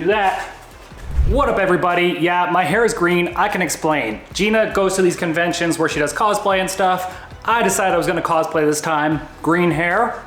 do that. What up everybody? Yeah, my hair is green, I can explain. Gina goes to these conventions where she does cosplay and stuff. I decided I was gonna cosplay this time. Green hair,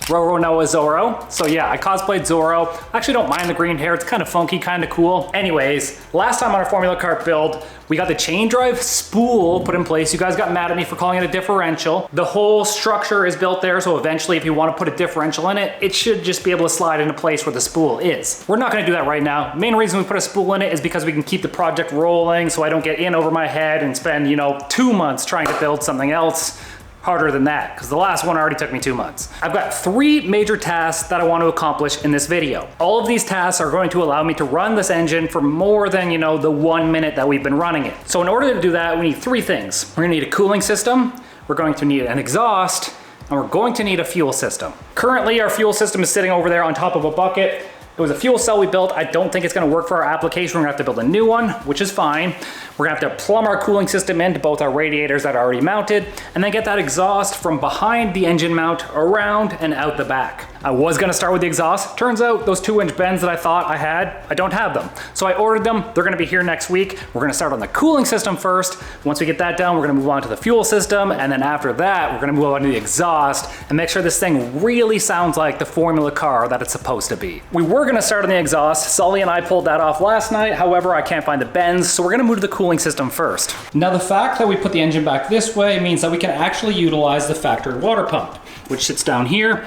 Roro Noah Zorro. So yeah, I cosplayed Zorro. I actually don't mind the green hair, it's kind of funky, kind of cool. Anyways, last time on our Formula Kart build, we got the chain drive spool put in place. You guys got mad at me for calling it a differential. The whole structure is built there, so eventually if you want to put a differential in it, it should just be able to slide into place where the spool is. We're not gonna do that right now. Main reason we put a spool in it is because we can keep the project rolling so I don't get in over my head and spend, 2 months trying to build something else harder than that, because the last one already took me 2 months. I've got 3 major tasks that I want to accomplish in this video. All of these tasks are going to allow me to run this engine for more than, the 1 minute that we've been running it. So in order to do that, we need 3 things. We're gonna need a cooling system, we're going to need an exhaust, and we're going to need a fuel system. Currently, our fuel system is sitting over there on top of a bucket. It was a fuel cell we built. I don't think it's gonna work for our application. We're gonna have to build a new one, which is fine. We're gonna have to plumb our cooling system into both our radiators that are already mounted, and then get that exhaust from behind the engine mount around and out the back. I was gonna start with the exhaust. Turns out those 2-inch bends that I thought I had, I don't have them. So I ordered them, they're gonna be here next week. We're gonna start on the cooling system first. Once we get that done, we're gonna move on to the fuel system, and then after that, we're gonna move on to the exhaust and make sure this thing really sounds like the Formula car that it's supposed to be. We were gonna start on the exhaust. Sully and I pulled that off last night. However, I can't find the bends, so we're gonna move to the cooling system first. Now the fact that we put the engine back this way means that we can actually utilize the factory water pump, which sits down here.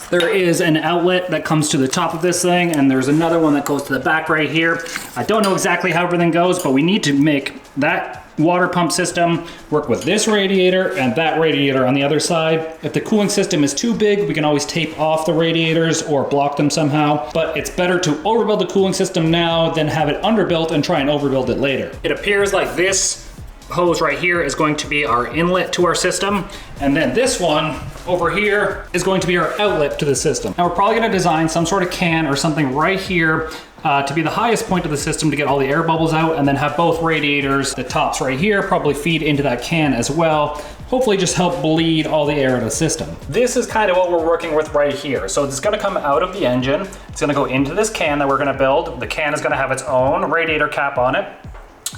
There is an outlet that comes to the top of this thing, and there's another one that goes to the back right here. I don't know exactly how everything goes, but we need to make that water pump system work with this radiator and that radiator on the other side. If the cooling system is too big, we can always tape off the radiators or block them somehow, but it's better to overbuild the cooling system now than have it underbuilt and try and overbuild it later. It appears like this hose right here is going to be our inlet to our system, and then this one over here is going to be our outlet to the system. Now we're probably gonna design some sort of can or something right here to be the highest point of the system to get all the air bubbles out, and then have both radiators, the tops right here, probably feed into that can as well. Hopefully just help bleed all the air out of the system. This is kind of what we're working with right here. So it's gonna come out of the engine. It's gonna go into this can that we're gonna build. The can is gonna have its own radiator cap on it.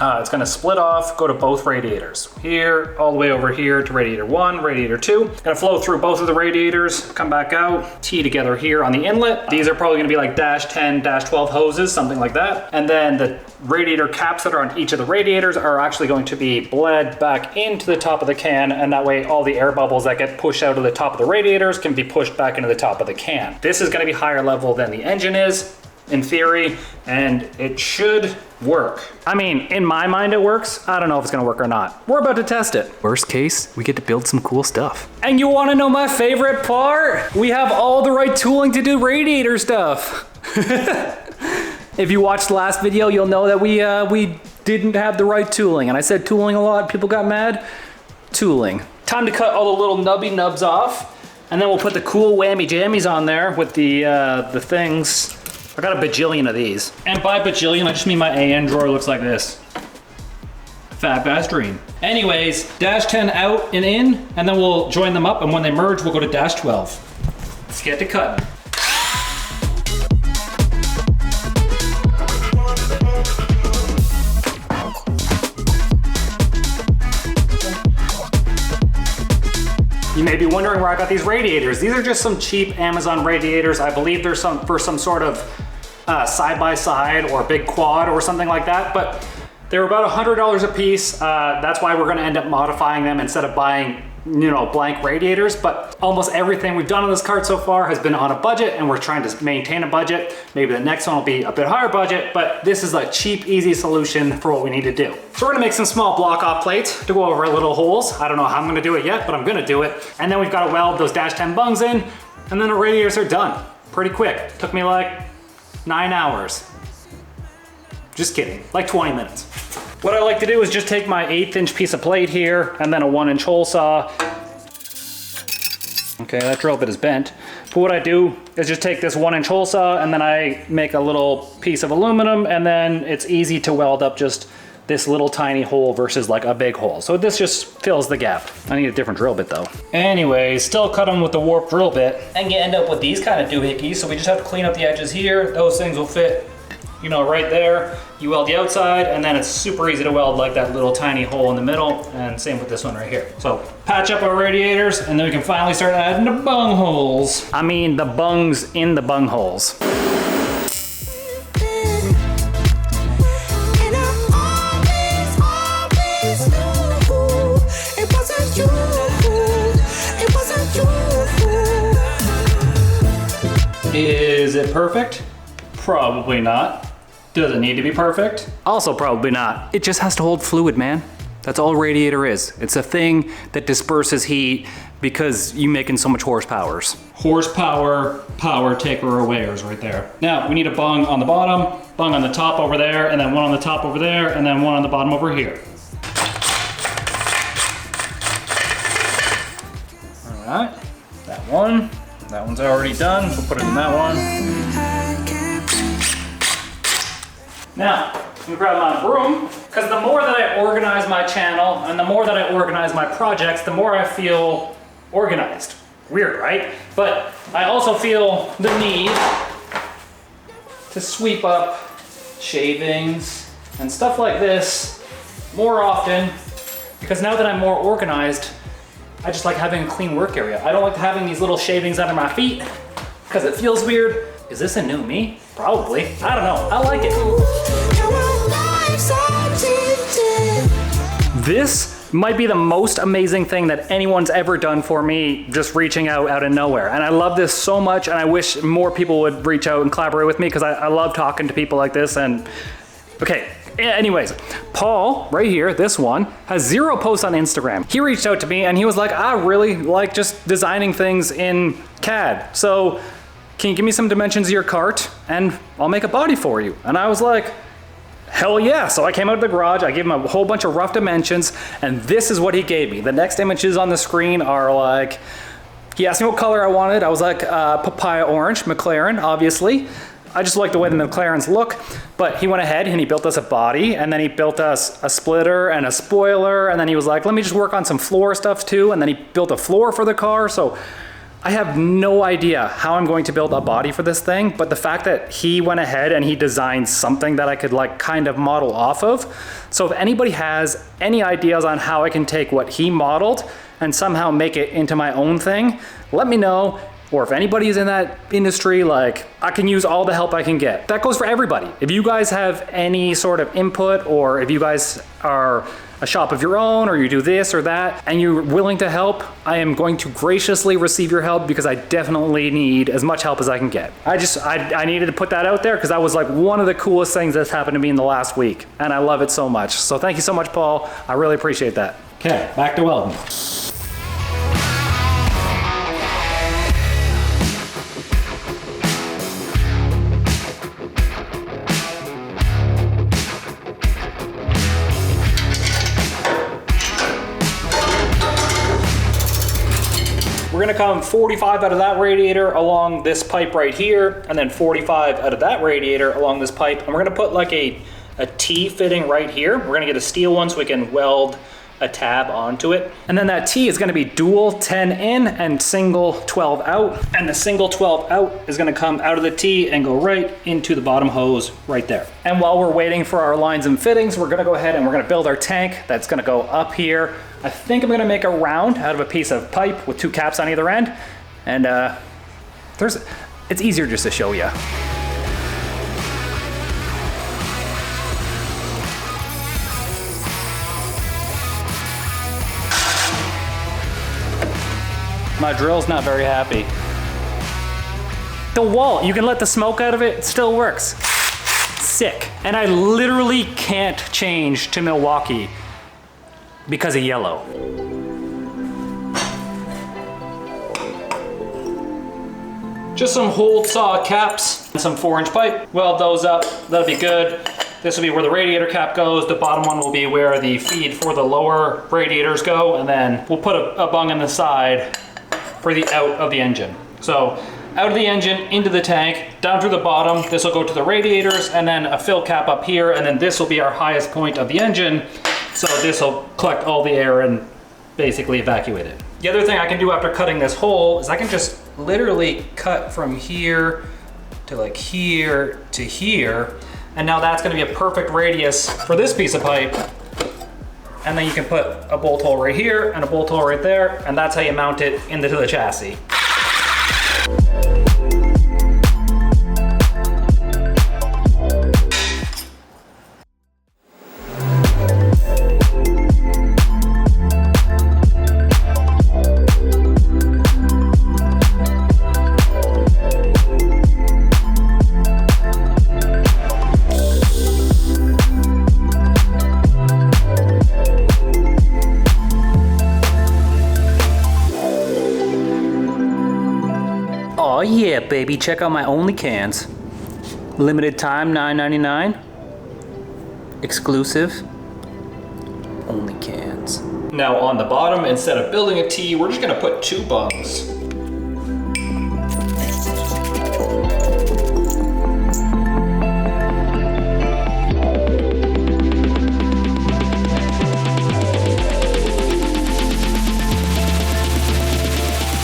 It's gonna split off, go to both radiators. Here, all the way over here to radiator 1, radiator 2. Gonna flow through both of the radiators, come back out, tee together here on the inlet. These are probably gonna be like -10, -12 hoses, something like that. And then the radiator caps that are on each of the radiators are actually going to be bled back into the top of the can, and that way all the air bubbles that get pushed out of the top of the radiators can be pushed back into the top of the can. This is gonna be higher level than the engine is, in theory, and it should work. I mean, in my mind it works. I don't know if it's gonna work or not. We're about to test it. Worst case, we get to build some cool stuff. And you wanna know my favorite part? We have all the right tooling to do radiator stuff. If you watched the last video, you'll know that we didn't have the right tooling. And I said tooling a lot, people got mad. Tooling. Time to cut all the little nubby nubs off, and then we'll put the cool whammy jammies on there with the things. I got a bajillion of these. And by bajillion, I just mean my AN drawer looks like this. Fab ass dream. Anyways, -10 out and in, and then we'll join them up, and when they merge, we'll go to -12. Let's get to cutting. You may be wondering where I got these radiators. These are just some cheap Amazon radiators. I believe they're for some sort of side-by-side or big quad or something like that, but they were about $100 a piece. That's why we're gonna end up modifying them instead of buying blank radiators, but almost everything we've done on this kart so far has been on a budget, and we're trying to maintain a budget. Maybe the next one will be a bit higher budget, but this is a cheap, easy solution for what we need to do. So we're gonna make some small block off plates to go over our little holes. I don't know how I'm gonna do it yet, but I'm gonna do it. And then we've got to weld those -10 bungs in, and then the radiators are done. Pretty quick. Took me like 9 hours. Just kidding, like 20 minutes. What I like to do is just take my 1/8" piece of plate here and then a 1" hole saw. Okay, that drill bit is bent. But what I do is just take this 1" hole saw and then I make a little piece of aluminum, and then it's easy to weld up just this little tiny hole versus like a big hole. So this just fills the gap. I need a different drill bit though. Anyways, still cut them with the warp drill bit. And you end up with these kind of doohickeys, so we just have to clean up the edges here. Those things will fit you know, right there, you weld the outside, and then it's super easy to weld like that little tiny hole in the middle, and same with this one right here. So patch up our radiators, and then we can finally start adding the bung holes. I mean the bungs in the bung holes. Is it perfect? Probably not. Does it need to be perfect? Also probably not. It just has to hold fluid, man. That's all a radiator is. It's a thing that disperses heat because you making so much horsepowers. Horsepower, power taker awayers right there. Now we need a bung on the bottom, bung on the top over there, and then one on the top over there, and then one on the bottom over here. All right, that one. That one's already done. We'll put it in that one. Now, I'm gonna grab my broom, because the more that I organize my channel and the more that I organize my projects, the more I feel organized. Weird, right? But I also feel the need to sweep up shavings and stuff like this more often, because now that I'm more organized, I just like having a clean work area. I don't like having these little shavings under my feet because it feels weird. Is this a new me? Probably. I don't know. I like it. This might be the most amazing thing that anyone's ever done for me, just reaching out of nowhere. And I love this so much, and I wish more people would reach out and collaborate with me because I love talking to people like this. And okay. Anyways, Paul, right here, this one, has 0 posts on Instagram. He reached out to me and he was like, I really like just designing things in CAD. So can you give me some dimensions of your cart and I'll make a body for you? And I was like, hell yeah. So I came out of the garage, I gave him a whole bunch of rough dimensions, and this is what he gave me. The next images on the screen are like, he asked me what color I wanted. I was like, papaya orange, McLaren, obviously. I just like the way the McLarens look, but he went ahead and he built us a body, and then he built us a splitter and a spoiler, and then he was like, let me just work on some floor stuff too, and then he built a floor for the car. So I have no idea how I'm going to build a body for this thing, but the fact that he went ahead and he designed something that I could like kind of model off of. So if anybody has any ideas on how I can take what he modeled and somehow make it into my own thing, let me know. Or if anybody's in that industry, like, I can use all the help I can get. That goes for everybody. If you guys have any sort of input, or if you guys are a shop of your own, or you do this or that, and you're willing to help, I am going to graciously receive your help because I definitely need as much help as I can get. I needed to put that out there because that was like one of the coolest things that's happened to me in the last week. And I love it so much. So thank you so much, Paul. I really appreciate that. Okay, back to welding. We're gonna come 45 out of that radiator along this pipe right here, and then 45 out of that radiator along this pipe. And we're gonna put like a T fitting right here. We're gonna get a steel one so we can weld a tab onto it. And then that T is gonna be dual 10 in and single 12 out. And the single 12 out is gonna come out of the T and go right into the bottom hose right there. And while we're waiting for our lines and fittings, we're gonna go ahead and we're gonna build our tank that's gonna go up here. I think I'm gonna make a round out of a piece of pipe with 2 caps on either end. And it's easier just to show you. My drill's not very happy. The wall, you can let the smoke out of it, it still works. Sick. And I literally can't change to Milwaukee because of yellow. Just some hole saw caps and some 4-inch pipe. Weld those up, that'll be good. This will be where the radiator cap goes. The bottom one will be where the feed for the lower radiators go. And then we'll put a bung on the side for the out of the engine. So out of the engine, into the tank, down through the bottom, this will go to the radiators, and then a fill cap up here, and then this will be our highest point of the engine. So this will collect all the air and basically evacuate it. The other thing I can do after cutting this hole is I can just literally cut from here to like here to here, And now that's gonna be a perfect radius for this piece of pipe. And then you can put a bolt hole right here and a bolt hole right there, and that's how you mount it into the chassis. Oh yeah, baby, check out my only cans. Limited time, $9.99. Exclusive. Only cans. Now on the bottom, instead of building a T, we're just gonna put 2 bungs.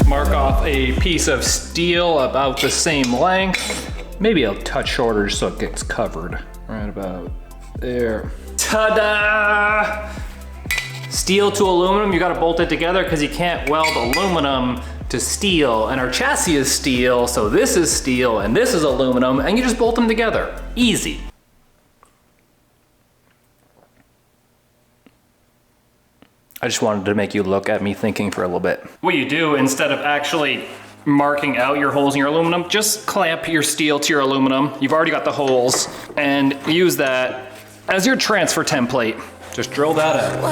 Mark off a piece of steel about the same length. Maybe a touch shorter so it gets covered. Right about there. Ta-da! Steel to aluminum, you gotta bolt it together because you can't weld aluminum to steel. And our chassis is steel, so this is steel and this is aluminum, and you just bolt them together. Easy. I just wanted to make you look at me thinking for a little bit. What you do, instead of actually marking out your holes in your aluminum, just clamp your steel to your aluminum. You've already got the holes, and use that as your transfer template. Just drill that out.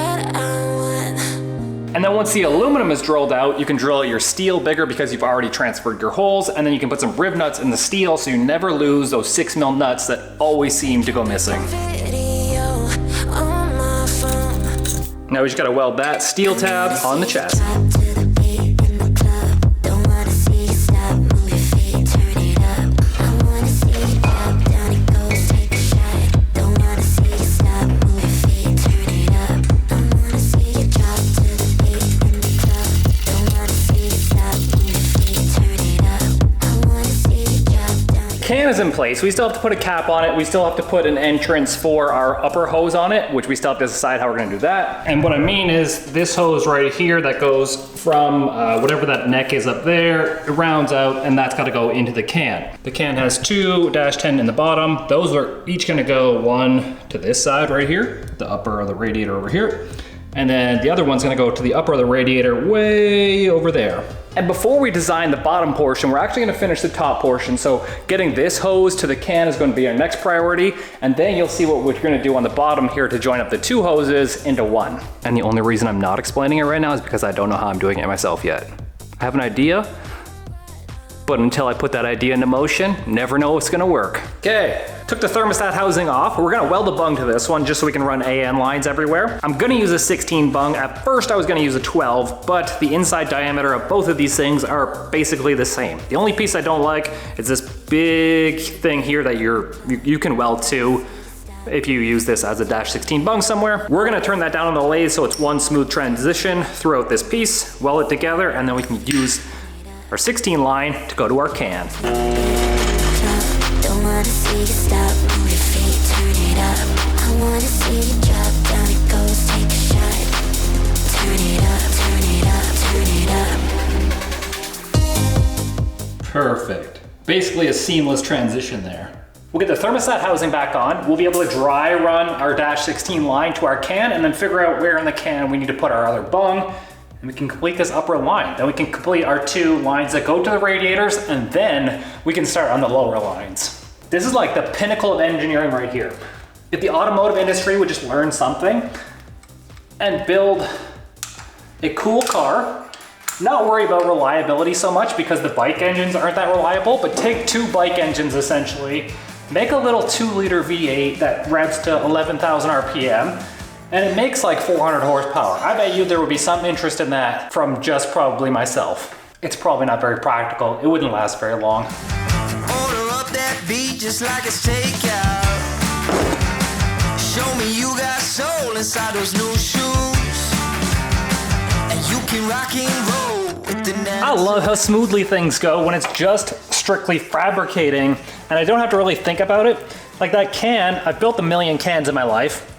And then once the aluminum is drilled out, you can drill your steel bigger because you've already transferred your holes, and then you can put some rib nuts in the steel so you never lose those 6mm nuts that always seem to go missing. Now we just gotta weld that steel tab on the chassis. Can is in place. We still have to put a cap on it. We still have to put an entrance for our upper hose on it, which we still have to decide how we're gonna do that. And what I mean is this hose right here that goes from whatever that neck is up there, it rounds out, and that's gotta go into the can. The can has 2 -10 in the bottom. Those are each gonna go one to this side right here, the upper of the radiator over here. And then the other one's gonna go to the upper of the radiator way over there. And before we design the bottom portion, we're actually gonna finish the top portion. So getting this hose to the can is gonna be our next priority. And then you'll see what we're gonna do on the bottom here to join up the 2 hoses into one. And the only reason I'm not explaining it right now is because I don't know how I'm doing it myself yet. I have an idea, but until I put that idea into motion, never know if it's gonna work. Okay, took the thermostat housing off. We're gonna weld a bung to this one just so we can run AN lines everywhere. I'm gonna use a 16 bung. At first I was gonna use a 12, but the inside diameter of both of these things are basically the same. The only piece I don't like is this big thing here that you can weld to if you use this as a -16 bung somewhere. We're gonna turn that down on the lathe so it's one smooth transition throughout this piece, weld it together, and then we can use our 16 line to go to our can. Don't wanna see you stop, move your feet, turn it up. I wanna see you drop, down it goes, take a shot. Turn it up, turn it up, turn it up. Perfect. Basically a seamless transition there. We'll get the thermostat housing back on. We'll be able to dry run our -16 line to our can and then figure out where in the can we need to put our other bung. And we can complete this upper line. Then we can complete our 2 lines that go to the radiators, and then we can start on the lower lines. This is like the pinnacle of engineering right here. If the automotive industry would just learn something and build a cool car, not worry about reliability so much because the bike engines aren't that reliable, but take 2 bike engines essentially, make a little 2-liter V8 that revs to 11,000 RPM, and it makes like 400 horsepower. I bet you there would be some interest in that from just probably myself. It's probably not very practical. It wouldn't last very long. Order up that beat just like it's takeout. Show me you got soul inside those new shoes. And you can rock and roll with the night. I love how smoothly things go when it's just strictly fabricating and I don't have to really think about it. Like that can, I've built a million cans in my life.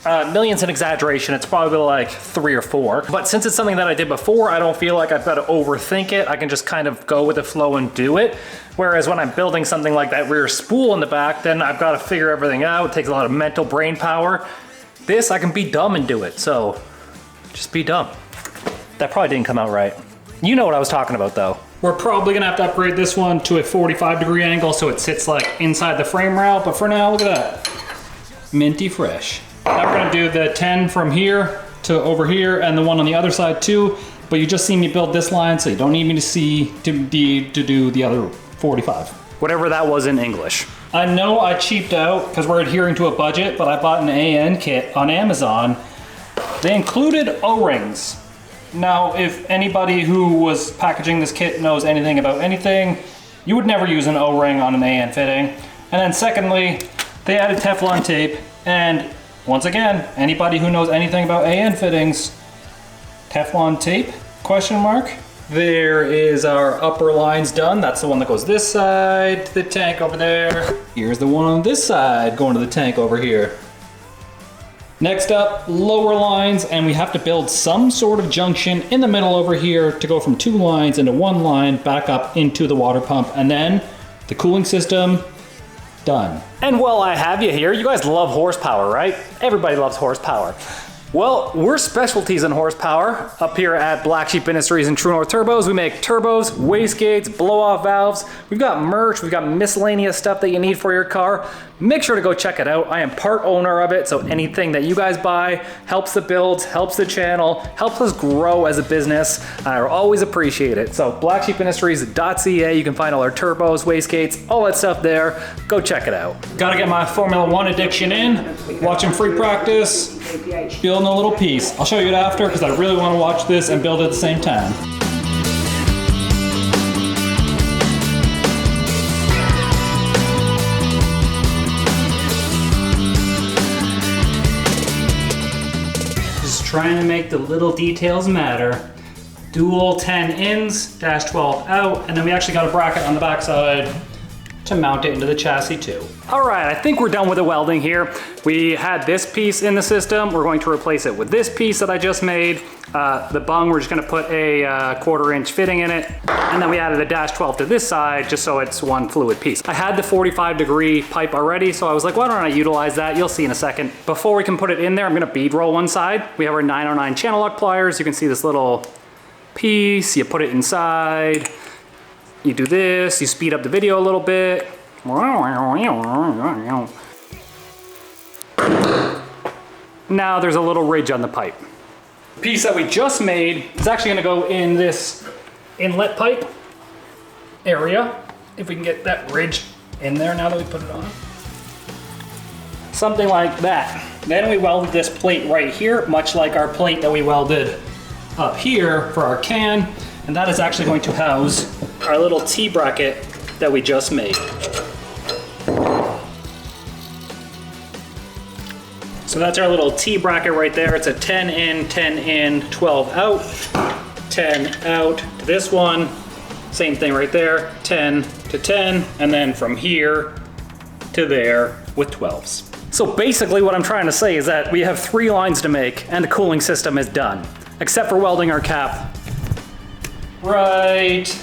Million's an exaggeration, it's probably like 3 or 4. But since it's something that I did before, I don't feel like I've got to overthink it. I can just kind of go with the flow and do it. Whereas when I'm building something like that rear spool in the back, then I've got to figure everything out. It takes a lot of mental brain power. This, I can be dumb and do it, so just be dumb. That probably didn't come out right. You know what I was talking about though. We're probably gonna have to upgrade this one to a 45-degree angle so it sits like inside the frame rail, but for now, look at that. Minty fresh. Now we're gonna do the 10 from here to over here and the one on the other side too, but you just see me build this line, so you don't need me to do the other 45. Whatever that was in English. I know I cheaped out because we're adhering to a budget, but I bought an AN kit on Amazon. They included O-rings. Now, if anybody who was packaging this kit knows anything about anything, you would never use an O-ring on an AN fitting. And then secondly, they added Teflon tape, and once again, anybody who knows anything about AN fittings, Teflon tape, question mark. There is our upper lines done. That's the one that goes this side to the tank over there. Here's the one on this side going to the tank over here. Next up, lower lines, and we have to build some sort of junction in the middle over here to go from 2 lines into 1 line back up into the water pump, and then the cooling system. Done. And while I have you here, you guys love horsepower, right? Everybody loves horsepower. Well, we're specialties in horsepower up here at Black Sheep Industries and True North Turbos. We make turbos, wastegates, blow-off valves. We've got merch, we've got miscellaneous stuff that you need for your car. Make sure to go check it out. I am part owner of it, so anything that you guys buy helps the builds, helps the channel, helps us grow as a business. I always appreciate it. So blacksheepindustries.ca, you can find all our turbos, wastegates, all that stuff there. Go check it out. Gotta get my Formula 1 addiction in, watching free practice, building a little piece. I'll show you it after because I really want to watch this and build it at the same time. Just trying to make the little details matter. Dual 10 ins, dash 12 out, and then we actually got a bracket on the backside to mount it into the chassis too. All right, I think we're done with the welding here. We had this piece in the system. We're going to replace it with this piece that I just made. The bung, we're just gonna put a 1/4 inch fitting in it. And then we added a dash 12 to this side just so it's one fluid piece. I had the 45-degree pipe already, so I was like, why don't I utilize that? You'll see in a second. Before we can put it in there, I'm gonna bead roll one side. We have our 909 channel lock pliers. You can see this little piece, you put it inside. You do this, you speed up the video a little bit. Now there's a little ridge on the pipe. The piece that we just made is actually gonna go in this inlet pipe area. If we can get that ridge in there now that we put it on. Something like that. Then we welded this plate right here, much like our plate that we welded up here for our can. And that is actually going to house our little T-bracket that we just made. So that's our little T-bracket right there. It's a 10 in, 10 in, 12 out, 10 out to this one. Same thing right there, 10 to 10, and then from here to there with 12s. So basically what I'm trying to say is that we have 3 lines to make and the cooling system is done, except for welding our cap right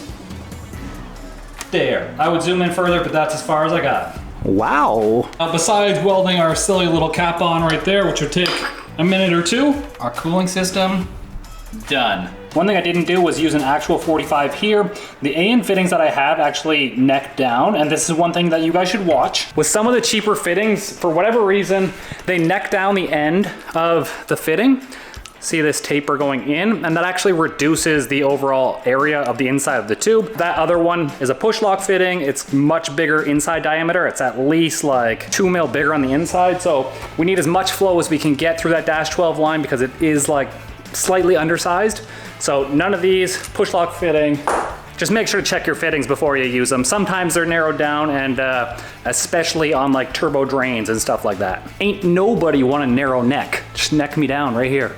there. I would zoom in further, but that's as far as I got. Wow. Besides welding our silly little cap on right there, which would take a minute or 2, our cooling system, done. One thing I didn't do was use an actual 45 here. The AN fittings that I have actually neck down, and this is one thing that you guys should watch. With some of the cheaper fittings, for whatever reason, they neck down the end of the fitting. See this taper going in, and that actually reduces the overall area of the inside of the tube. That other one is a push lock fitting. It's much bigger inside diameter. It's at least like 2 mil bigger on the inside. So we need as much flow as we can get through that dash 12 line because it is like slightly undersized. So none of these, push lock fitting. Just make sure to check your fittings before you use them. Sometimes they're narrowed down, and especially on like turbo drains and stuff like that. Ain't nobody want a narrow neck. Just neck me down right here.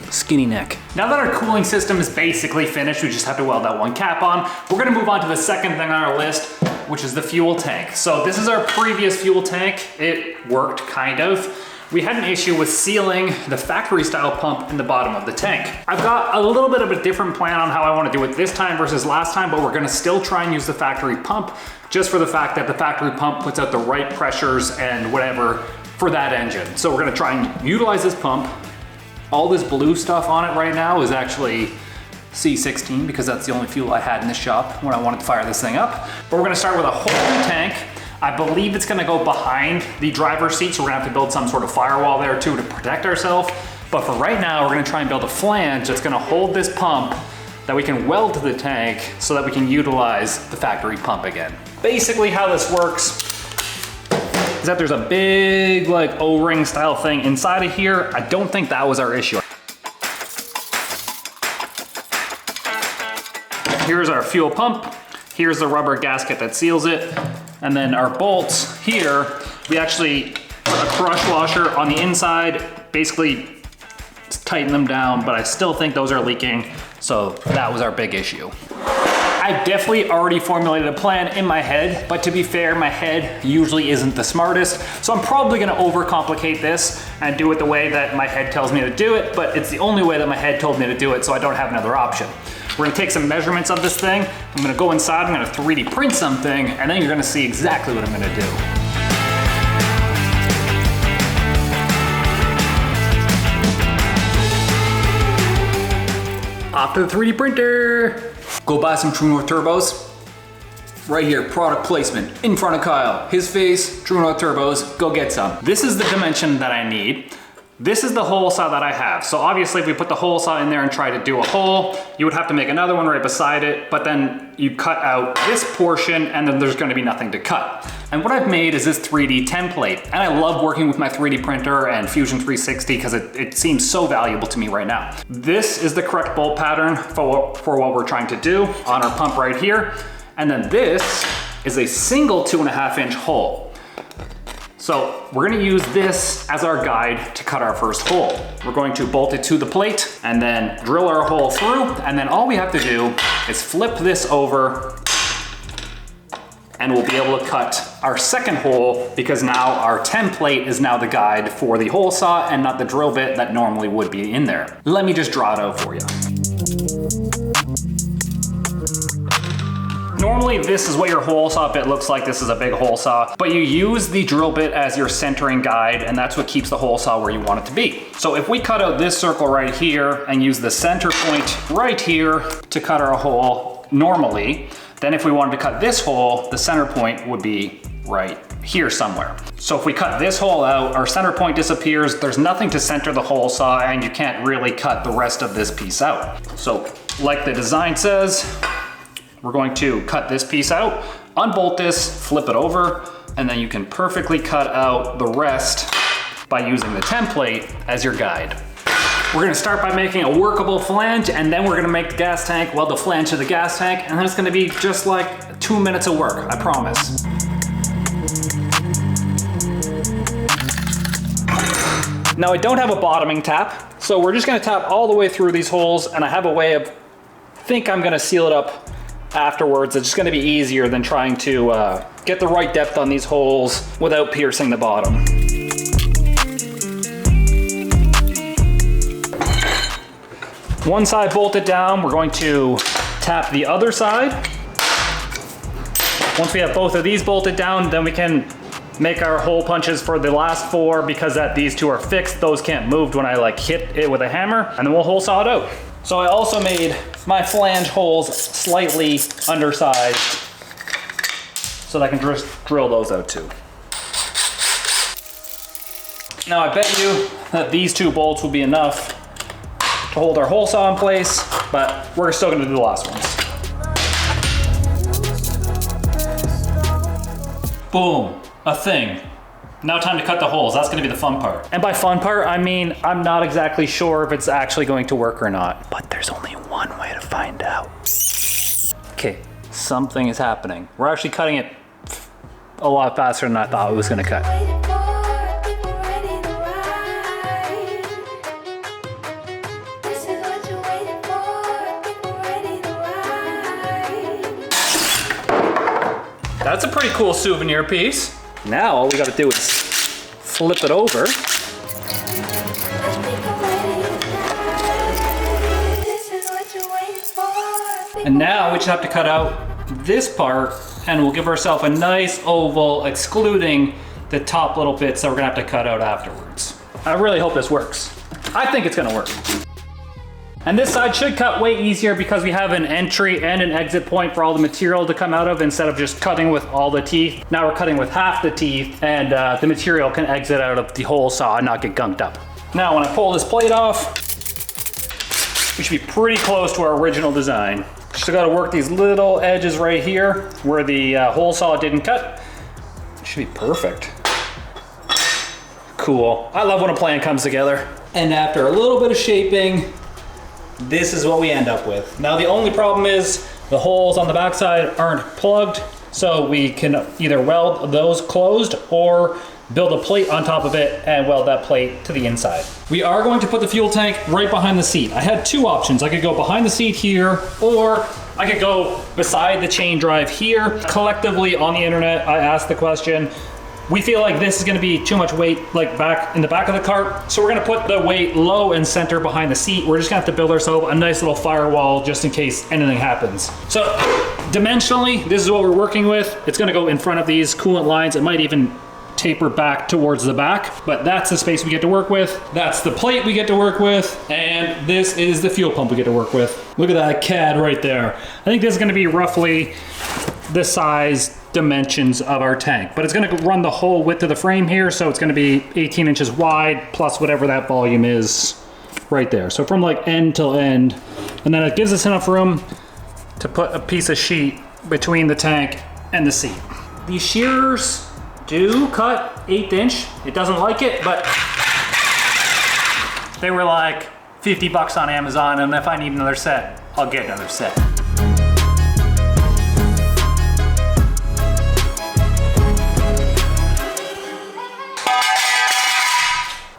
Skinny neck. Now that our cooling system is basically finished, we just have to weld that one cap on. We're gonna move on to the second thing on our list, which is the fuel tank. So this is our previous fuel tank. It worked, kind of. We had an issue with sealing the factory style pump in the bottom of the tank. I've got a little bit of a different plan on how I want to do it this time versus last time, but we're gonna still try and use the factory pump just for the fact that the factory pump puts out the right pressures and whatever for that engine. So we're gonna try and utilize this pump. All this blue stuff on it right now is actually C16 because that's the only fuel I had in the shop when I wanted to fire this thing up. But we're gonna start with a whole new tank. I believe it's gonna go behind the driver's seat, so we're gonna have to build some sort of firewall there too to protect ourselves. But for right now, we're gonna try and build a flange that's gonna hold this pump that we can weld to the tank so that we can utilize the factory pump again. Basically how this works is that there's a big like O-ring style thing inside of here. I don't think that was our issue. Here's our fuel pump. Here's the rubber gasket that seals it. And then our bolts here, we actually put a crush washer on the inside, basically tighten them down, but I still think those are leaking. So that was our big issue. I've definitely already formulated a plan in my head, but to be fair, my head usually isn't the smartest. So I'm probably gonna overcomplicate this and do it the way that my head tells me to do it, but it's the only way that my head told me to do it, so I don't have another option. We're gonna take some measurements of this thing. I'm gonna go inside, I'm gonna 3D print something, and then you're gonna see exactly what I'm gonna do. Off to the 3D printer. Go buy some True North turbos. Right here, product placement, in front of Kyle. His face, True North turbos, go get some. This is the dimension that I need. This is the hole saw that I have. So obviously if we put the hole saw in there and try to do a hole, you would have to make another one right beside it, but then you cut out this portion and then there's gonna be nothing to cut. And what I've made is this 3D template. And I love working with my 3D printer and Fusion 360 because it seems so valuable to me right now. This is the correct bolt pattern for what we're trying to do on our pump right here. And then this is a single 2.5 inch hole. So we're gonna use this as our guide to cut our first hole. We're going to bolt it to the plate and then drill our hole through. And then all we have to do is flip this over and we'll be able to cut our second hole because now our template is now the guide for the hole saw and not the drill bit that normally would be in there. Let me just draw it out for you. Normally this is what your hole saw bit looks like. This is a big hole saw, but you use the drill bit as your centering guide and that's what keeps the hole saw where you want it to be. So if we cut out this circle right here and use the center point right here to cut our hole normally, then if we wanted to cut this hole, the center point would be right here somewhere. So if we cut this hole out, our center point disappears, there's nothing to center the hole saw and you can't really cut the rest of this piece out. So like the design says, we're going to cut this piece out, unbolt this, flip it over, and then you can perfectly cut out the rest by using the template as your guide. We're gonna start by making a workable flange, and then we're gonna make the gas tank, weld the flange to the gas tank, and then it's gonna be just like 2 minutes of work, I promise. Now I don't have a bottoming tap, so we're just gonna tap all the way through these holes, and I have a way of, think I'm gonna seal it up afterwards. It's just gonna be easier than trying to get the right depth on these holes without piercing the bottom. One side bolted down, we're going to tap the other side. Once we have both of these bolted down, then we can make our hole punches for the last 4 because these 2 are fixed. Those can't move when I like hit it with a hammer, and then we'll hole saw it out. So I also made my flange holes slightly undersized so that I can just drill those out too. Now I bet you that these 2 bolts will be enough to hold our hole saw in place, but we're still gonna do the last ones. Boom, a thing. Now time to cut the holes. That's gonna be the fun part. And by fun part, I mean, I'm not exactly sure if it's actually going to work or not, but there's only one way to find out. Okay, something is happening. We're actually cutting it a lot faster than I thought it was gonna cut. That's a pretty cool souvenir piece. Now all we gotta do is flip it over. And now we just have to cut out this part and we'll give ourselves a nice oval, excluding the top little bits that we're gonna have to cut out afterwards. I really hope this works. I think it's gonna work. And this side should cut way easier because we have an entry and an exit point for all the material to come out of instead of just cutting with all the teeth. Now we're cutting with half the teeth and the material can exit out of the whole saw and not get gunked up. Now when I pull this plate off, we should be pretty close to our original design. Still gotta work these little edges right here where the hole saw didn't cut. It should be perfect. Cool. I love when a plan comes together. And after a little bit of shaping, this is what we end up with. Now the only problem is the holes on the backside aren't plugged, so we can either weld those closed or build a plate on top of it and weld that plate to the inside. We are going to put the fuel tank right behind the seat. I had two options. I could go behind the seat here, or I could go beside the chain drive here. Collectively on the internet, I asked the question, we feel like this is gonna be too much weight like back in the back of the cart, so we're gonna put the weight low and center behind the seat. We're just gonna have to build ourselves a nice little firewall just in case anything happens. So dimensionally, this is what we're working with. It's gonna go in front of these coolant lines. It might even taper back towards the back, but that's the space we get to work with. That's the plate we get to work with, and this is the fuel pump we get to work with. Look at that CAD right there. I think this is gonna be roughly the size dimensions of our tank, but it's gonna run the whole width of the frame here, so it's gonna be 18 inches wide plus whatever that volume is right there. So from like end till end, and then it gives us enough room to put a piece of sheet between the tank and the seat. These shearers do cut 1/8 inch. It doesn't like it, but they were like 50 bucks on Amazon, and if I need another set, I'll get another set.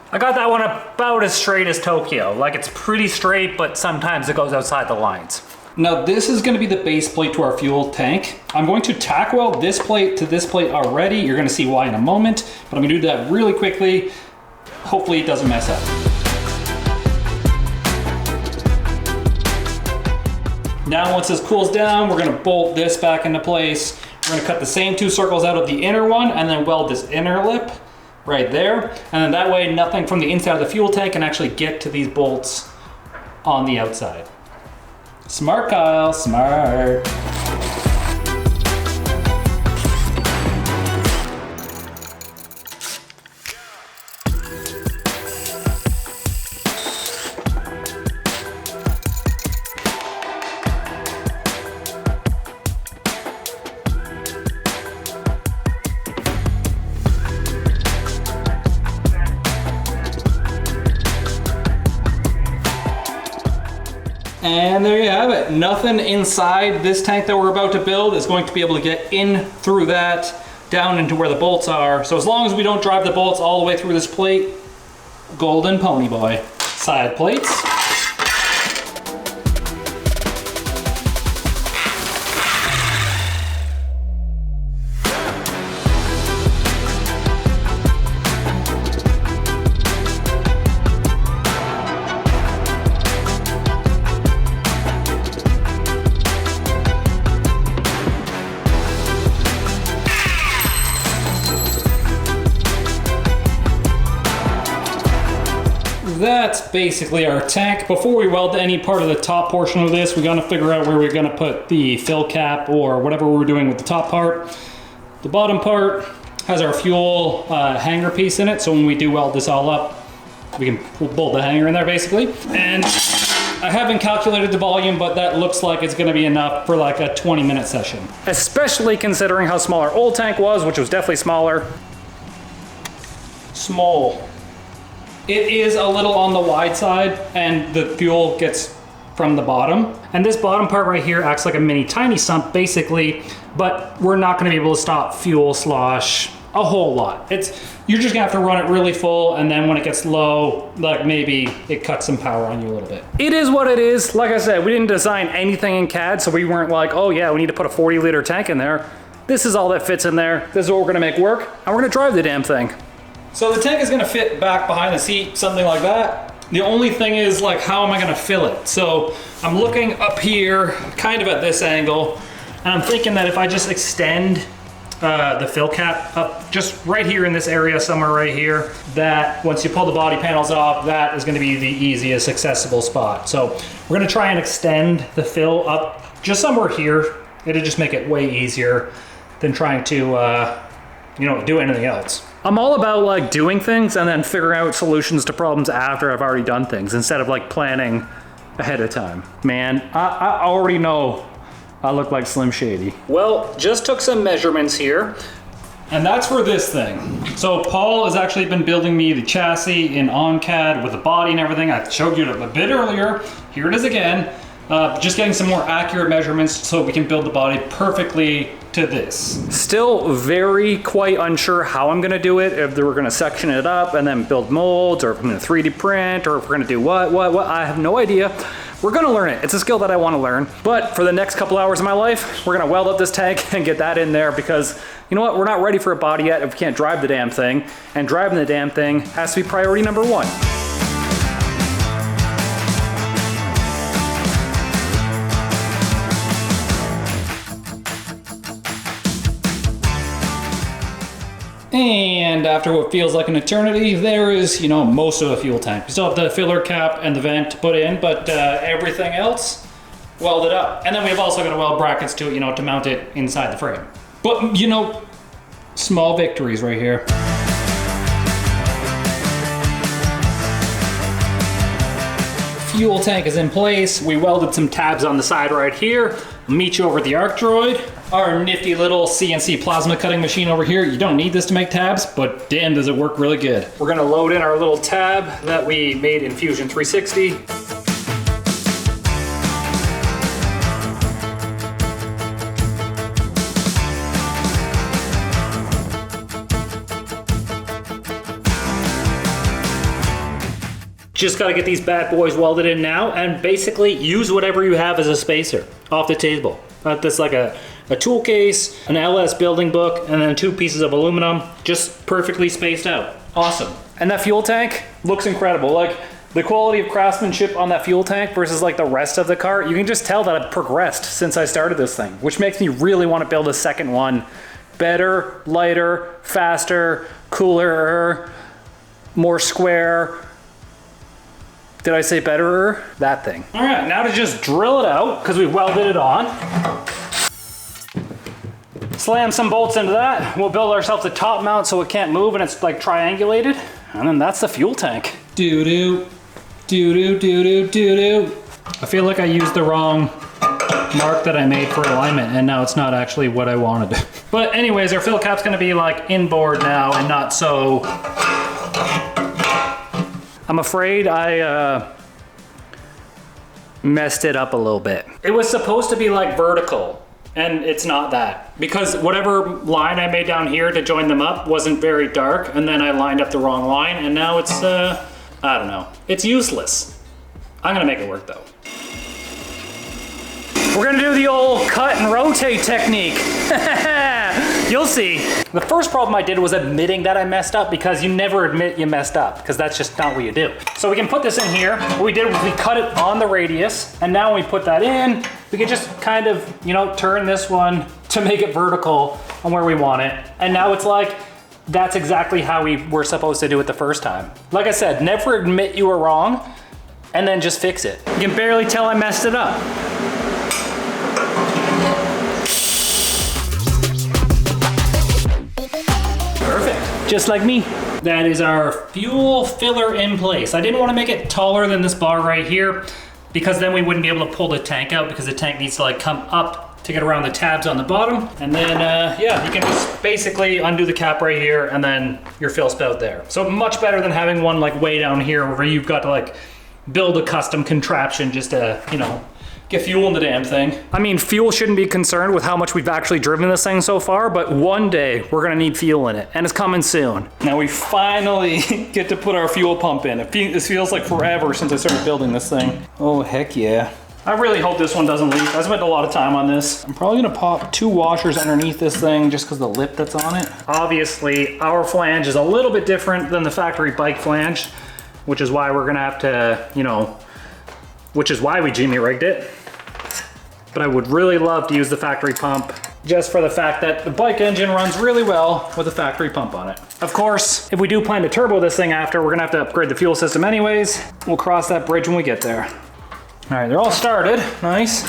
I got that one about as straight as Tokyo. Like, it's pretty straight, but sometimes it goes outside the lines. Now this is gonna be the base plate to our fuel tank. I'm going to tack weld this plate to this plate already. You're gonna see why in a moment, but I'm gonna do that really quickly. Hopefully it doesn't mess up. Now once this cools down, we're gonna bolt this back into place. We're gonna cut the same 2 circles out of the inner one and then weld this inner lip right there. And then that way nothing from the inside of the fuel tank can actually get to these bolts on the outside. Smart, Kyle, smart. And there you have it. Nothing inside this tank that we're about to build is going to be able to get in through that, down into where the bolts are. So as long as we don't drive the bolts all the way through this plate, golden pony boy. Side plates. That's basically our tank. Before we weld any part of the top portion of this, we're gonna figure out where we're gonna put the fill cap or whatever we're doing with the top part. The bottom part has our fuel hanger piece in it, so when we do weld this all up, we can bolt the hanger in there basically. And I haven't calculated the volume, but that looks like it's gonna be enough for like a 20-minute session. Especially considering how small our old tank was, which was definitely smaller. Small. It is a little on the wide side, and the fuel gets from the bottom. And this bottom part right here acts like a mini tiny sump basically, but we're not gonna be able to stop fuel slosh a whole lot. You're just gonna have to run it really full, and then when it gets low, like maybe it cuts some power on you a little bit. It is what it is. Like I said, we didn't design anything in CAD, so we weren't like, oh yeah, we need to put a 40-liter tank in there. This is all that fits in there. This is what we're gonna make work, and we're gonna drive the damn thing. So the tank is gonna fit back behind the seat, something like that. The only thing is, like, how am I gonna fill it? So I'm looking up here, kind of at this angle, and I'm thinking that if I just extend the fill cap up just right here in this area, somewhere right here, that once you pull the body panels off, that is gonna be the easiest accessible spot. So we're gonna try and extend the fill up just somewhere here. It'll just make it way easier than trying to, do anything else. I'm all about like doing things and then figuring out solutions to problems after I've already done things, instead of like planning ahead of time. Man, I already know I look like Slim Shady. Well, just took some measurements here, and that's for this thing. So Paul has actually been building me the chassis in OnCAD with the body and everything. I showed you it a bit earlier. Here it is again. Just getting some more accurate measurements so we can build the body perfectly to this. Still quite unsure how I'm gonna do it, if we're gonna section it up and then build molds, or if I'm gonna 3D print, or if we're gonna do what, I have no idea. We're gonna learn it. It's a skill that I wanna learn. But for the next couple hours of my life, we're gonna weld up this tank and get that in there, because you know what? We're not ready for a body yet if we can't drive the damn thing, and driving the damn thing has to be priority number one. And after what feels like an eternity, there is, most of the fuel tank. We still have the filler cap and the vent to put in, but everything else welded up. And then we've also got to weld brackets to it, to mount it inside the frame. But, small victories right here. Fuel tank is in place. We welded some tabs on the side right here. I'll meet you over at the Arc Droid. Our nifty little CNC plasma cutting machine over here. You don't need this to make tabs, but damn does it work really good. We're gonna load in our little tab that we made in Fusion 360. Just gotta get these bad boys welded in now, and basically use whatever you have as a spacer off the table. That's like a tool case, an LS building book, and then 2 pieces of aluminum, just perfectly spaced out. Awesome. And that fuel tank looks incredible. Like, the quality of craftsmanship on that fuel tank versus like the rest of the car, you can just tell that I've progressed since I started this thing, which makes me really want to build a second one. Better, lighter, faster, cooler, more square. Did I say betterer? That thing. All right, now to just drill it out, because we've welded it on. Slam some bolts into that. We'll build ourselves a top mount so it can't move and it's like triangulated. And then that's the fuel tank. Doo-doo, doo-doo, doo-doo, doo-doo. I feel like I used the wrong mark that I made for alignment, and now it's not actually what I wanted. But anyways, our fill cap's gonna be like inboard now and not so... I'm afraid I messed it up a little bit. It was supposed to be like vertical, and it's not that. Because whatever line I made down here to join them up wasn't very dark, and then I lined up the wrong line, and now it's, I don't know. It's useless. I'm gonna make it work though. We're gonna do the old cut and rotate technique. You'll see. The first problem I did was admitting that I messed up, because you never admit you messed up, because that's just not what you do. So we can put this in here. What we did was we cut it on the radius, and now when we put that in, we can just kind of, turn this one to make it vertical on where we want it. And now it's like, that's exactly how we were supposed to do it the first time. Like I said, never admit you were wrong, and then just fix it. You can barely tell I messed it up. Perfect, just like me. That is our fuel filler in place. I didn't want to make it taller than this bar right here, because then we wouldn't be able to pull the tank out, because the tank needs to like come up to get around the tabs on the bottom. And then, yeah, you can just basically undo the cap right here, and then your fill spout there. So much better than having one like way down here where you've got to like build a custom contraption just to, get fuel in the damn thing. I mean, fuel shouldn't be concerned with how much we've actually driven this thing so far, but one day we're gonna need fuel in it, and it's coming soon. Now we finally get to put our fuel pump in. This feels like forever since I started building this thing. Oh, heck yeah. I really hope this one doesn't leak. I spent a lot of time on this. I'm probably gonna pop 2 washers underneath this thing just because the lip that's on it. Obviously, our flange is a little bit different than the factory bike flange, which is why we're gonna have to, you know, which is why we Jimmy rigged it. But I would really love to use the factory pump just for the fact that the bike engine runs really well with a factory pump on it. Of course, if we do plan to turbo this thing after, we're gonna have to upgrade the fuel system anyways. We'll cross that bridge when we get there. All right, they're all started, nice.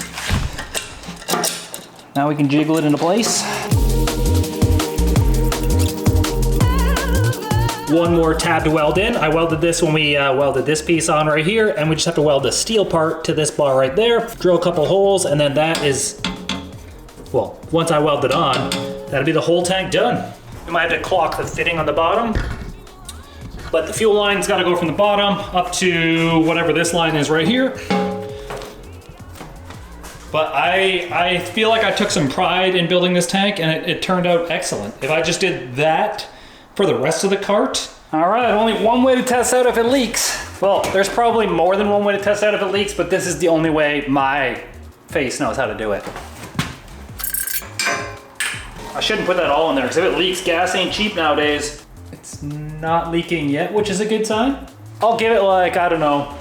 Now we can jiggle it into place. One more tab to weld in. I welded this when we welded this piece on right here, and we just have to weld the steel part to this bar right there, drill a couple holes, and then that is, well, once I weld it on, that'll be the whole tank done. We might have to clock the fitting on the bottom, but the fuel line's gotta go from the bottom up to whatever this line is right here. But I feel like I took some pride in building this tank, and it turned out excellent. If I just did that for the rest of the cart. All right, only one way to test out if it leaks. Well, there's probably more than one way to test out if it leaks, but this is the only way my face knows how to do it. I shouldn't put that all in there, because if it leaks, gas ain't cheap nowadays. It's not leaking yet, which is a good sign. I'll give it like, I don't know,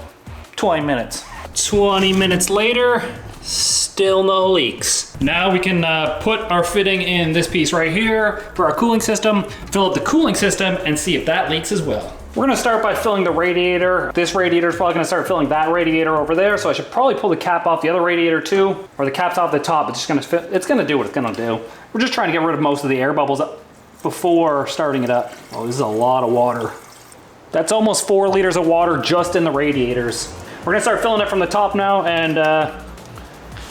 20 minutes. 20 minutes later, still no leaks. Now we can put our fitting in this piece right here for our cooling system, fill up the cooling system, and see if that leaks as well. We're gonna start by filling the radiator. This radiator is probably gonna start filling that radiator over there, so I should probably pull the cap off the other radiator too, or the cap's off the top. It's just gonna fit. It's gonna do what it's gonna do. We're just trying to get rid of most of the air bubbles before starting it up. Oh, this is a lot of water. That's almost 4 liters of water just in the radiators. We're gonna start filling it from the top now, and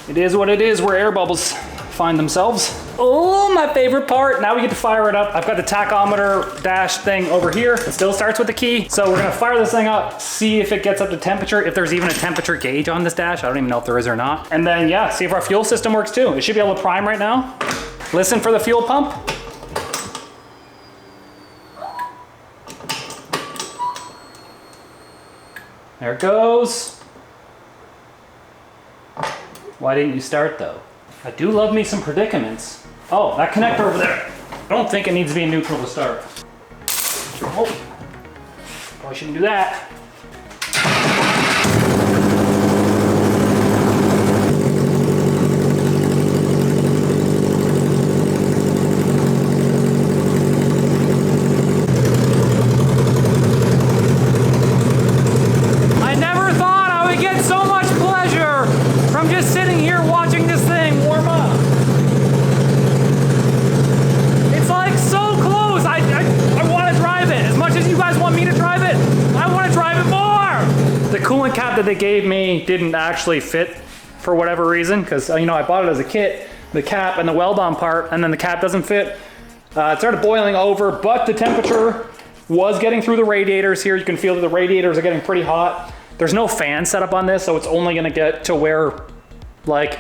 it is what it is where air bubbles find themselves. Oh, my favorite part. Now we get to fire it up. I've got the tachometer dash thing over here. It still starts with the key. So we're gonna fire this thing up, see if it gets up to temperature, if there's even a temperature gauge on this dash. I don't even know if there is or not. And then yeah, see if our fuel system works too. It should be able to prime right now. Listen for the fuel pump. There it goes. Why didn't you start though? I do love me some predicaments. Oh, that connector over there. I don't think it needs to be in neutral to start. Oh, probably shouldn't do that. I never thought I would get so much pleasure from just sitting here watching this thing warm up. It's like so close. I want to drive it. As much as you guys want me to drive it, I want to drive it more. The coolant cap that they gave me didn't actually fit for whatever reason, because you know, I bought it as a kit, the cap and the weld-on part, and then the cap doesn't fit. It started boiling over, but the temperature was getting through the radiators here. You can feel that the radiators are getting pretty hot. There's no fan set up on this, so it's only gonna get to where like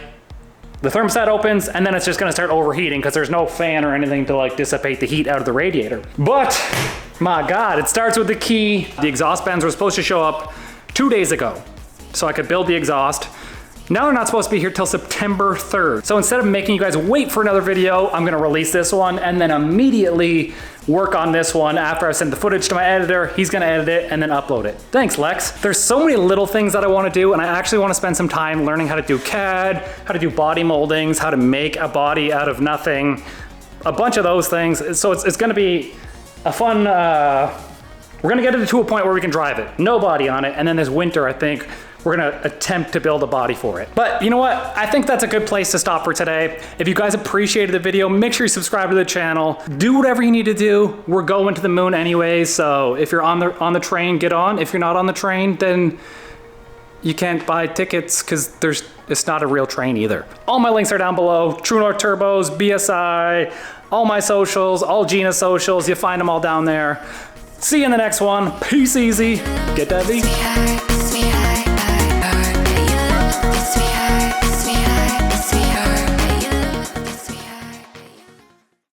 the thermostat opens, and then it's just gonna start overheating because there's no fan or anything to like dissipate the heat out of the radiator. But my God, it starts with the key. The exhaust fans were supposed to show up 2 days ago, so I could build the exhaust. Now they're not supposed to be here till September 3rd. So instead of making you guys wait for another video, I'm gonna release this one and then immediately work on this one after I've sent the footage to my editor. He's gonna edit it and then upload it. Thanks, Lex. There's so many little things that I wanna do, and I actually wanna spend some time learning how to do CAD, how to do body moldings, how to make a body out of nothing, a bunch of those things. So it's gonna be a fun, we're gonna get it to a point where we can drive it. No body on it, and then this winter, I think, we're gonna attempt to build a body for it. But you know what? I think that's a good place to stop for today. If you guys appreciated the video, make sure you subscribe to the channel. Do whatever you need to do. We're going to the moon anyways, so if you're on the train, get on. If you're not on the train, then you can't buy tickets because it's not a real train either. All my links are down below. True North Turbos, BSI, all my socials, all Gina's socials. You find them all down there. See you in the next one. Peace easy. Get that V.